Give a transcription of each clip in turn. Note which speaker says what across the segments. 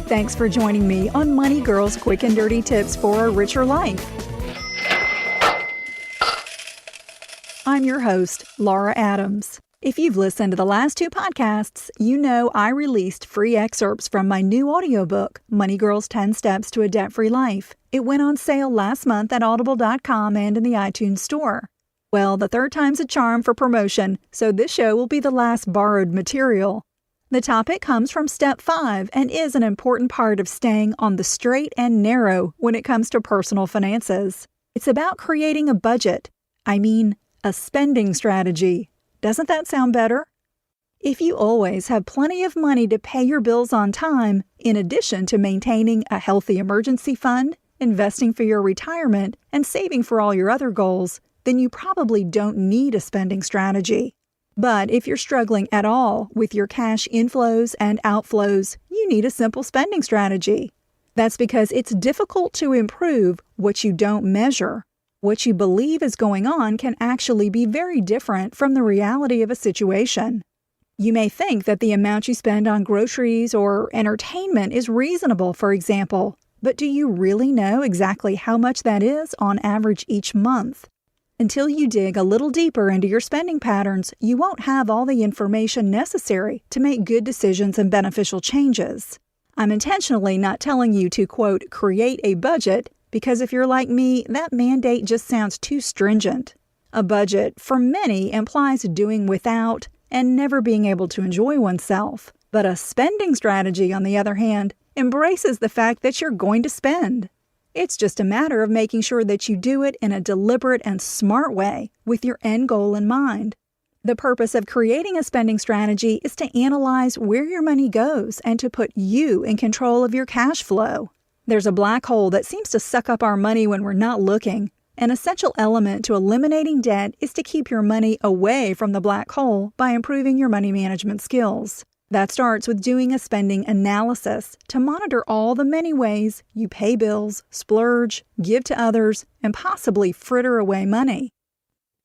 Speaker 1: Thanks for joining me on Money Girl's Quick and Dirty Tips for a Richer Life. I'm your host, Laura Adams. If you've listened to the last two podcasts, you know I released free excerpts from my new audiobook, Money Girl's 10 Steps to a Debt-Free Life. It went on sale last month at audible.com and in the iTunes Store. Well, the third time's a charm for promotion, so this show will be the last borrowed material. The topic comes from Step 5 and is an important part of staying on the straight and narrow when it comes to personal finances. It's about creating a budget. A spending strategy. Doesn't that sound better? If you always have plenty of money to pay your bills on time, in addition to maintaining a healthy emergency fund, investing for your retirement, and saving for all your other goals, then you probably don't need a spending strategy. But if you're struggling at all with your cash inflows and outflows, you need a simple spending strategy. That's because it's difficult to improve what you don't measure. What you believe is going on can actually be very different from the reality of a situation. You may think that the amount you spend on groceries or entertainment is reasonable, for example, but do you really know exactly how much that is on average each month? Until you dig a little deeper into your spending patterns, you won't have all the information necessary to make good decisions and beneficial changes. I'm intentionally not telling you to, quote, create a budget, because if you're like me, that mandate just sounds too stringent. A budget, for many, implies doing without and never being able to enjoy oneself. But a spending strategy, on the other hand, embraces the fact that you're going to spend. It's just a matter of making sure that you do it in a deliberate and smart way with your end goal in mind. The purpose of creating a spending strategy is to analyze where your money goes and to put you in control of your cash flow. There's a black hole that seems to suck up our money when we're not looking. An essential element to eliminating debt is to keep your money away from the black hole by improving your money management skills. That starts with doing a spending analysis to monitor all the many ways you pay bills, splurge, give to others, and possibly fritter away money.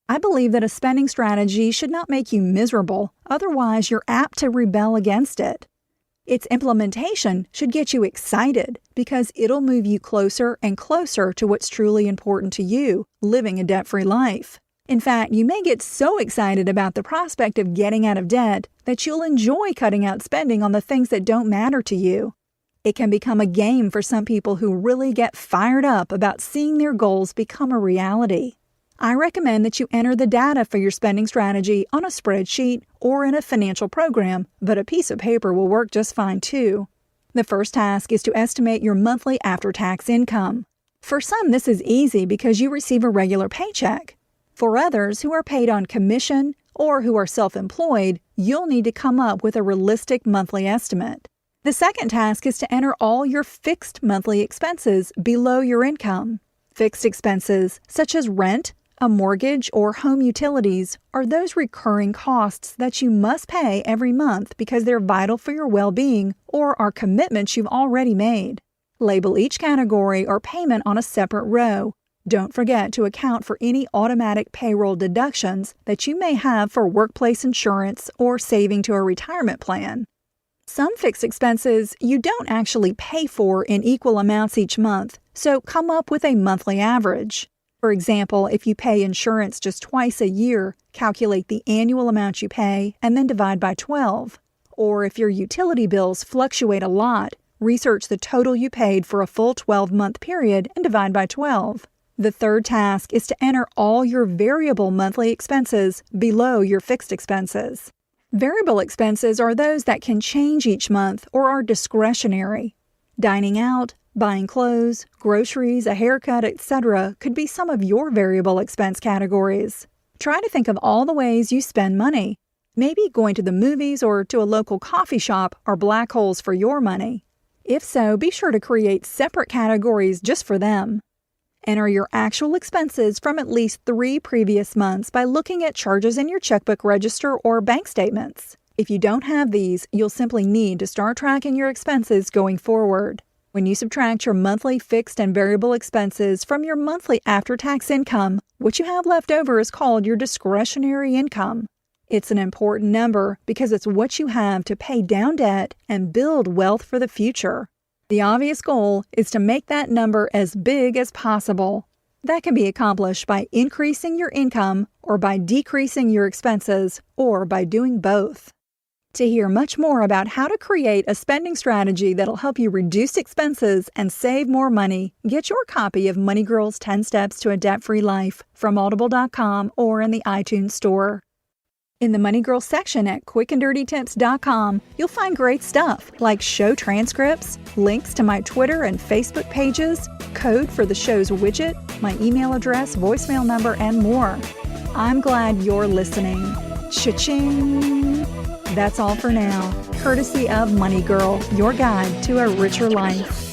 Speaker 1: I believe that a spending strategy should not make you miserable, otherwise you're apt to rebel against it. Its implementation should get you excited because it'll move you closer and closer to what's truly important to you, living a debt-free life. In fact, you may get so excited about the prospect of getting out of debt that you'll enjoy cutting out spending on the things that don't matter to you. It can become a game for some people who really get fired up about seeing their goals become a reality. I recommend that you enter the data for your spending strategy on a spreadsheet or in a financial program, but a piece of paper will work just fine too. The first task is to estimate your monthly after-tax income. For some, this is easy because you receive a regular paycheck. For others who are paid on commission or who are self-employed, you'll need to come up with a realistic monthly estimate. The second task is to enter all your fixed monthly expenses below your income. Fixed expenses, such as rent, a mortgage, or home utilities, are those recurring costs that you must pay every month because they're vital for your well-being or are commitments you've already made. Label each category or payment on a separate row. Don't forget to account for any automatic payroll deductions that you may have for workplace insurance or saving to a retirement plan. Some fixed expenses you don't actually pay for in equal amounts each month, so come up with a monthly average. For example, if you pay insurance just twice a year, calculate the annual amount you pay and then divide by 12. Or if your utility bills fluctuate a lot, research the total you paid for a full 12-month period and divide by 12. The third task is to enter all your variable monthly expenses below your fixed expenses. Variable expenses are those that can change each month or are discretionary. Dining out, buying clothes, groceries, a haircut, etc. could be some of your variable expense categories. Try to think of all the ways you spend money. Maybe going to the movies or to a local coffee shop are black holes for your money. If so, be sure to create separate categories just for them. Enter your actual expenses from at least 3 previous months by looking at charges in your checkbook register or bank statements. If you don't have these, you'll simply need to start tracking your expenses going forward. When you subtract your monthly fixed and variable expenses from your monthly after-tax income, what you have left over is called your discretionary income. It's an important number because it's what you have to pay down debt and build wealth for the future. The obvious goal is to make that number as big as possible. That can be accomplished by increasing your income or by decreasing your expenses or by doing both. To hear much more about how to create a spending strategy that'll help you reduce expenses and save more money, get your copy of Money Girl's 10 Steps to a Debt-Free Life from Audible.com or in the iTunes Store. In the Money Girl section at quickanddirtytips.com, you'll find great stuff like show transcripts, links to my Twitter and Facebook pages, code for the show's widget, my email address, voicemail number, and more. I'm glad you're listening. Cha-ching! That's all for now, courtesy of Money Girl, your guide to a richer life.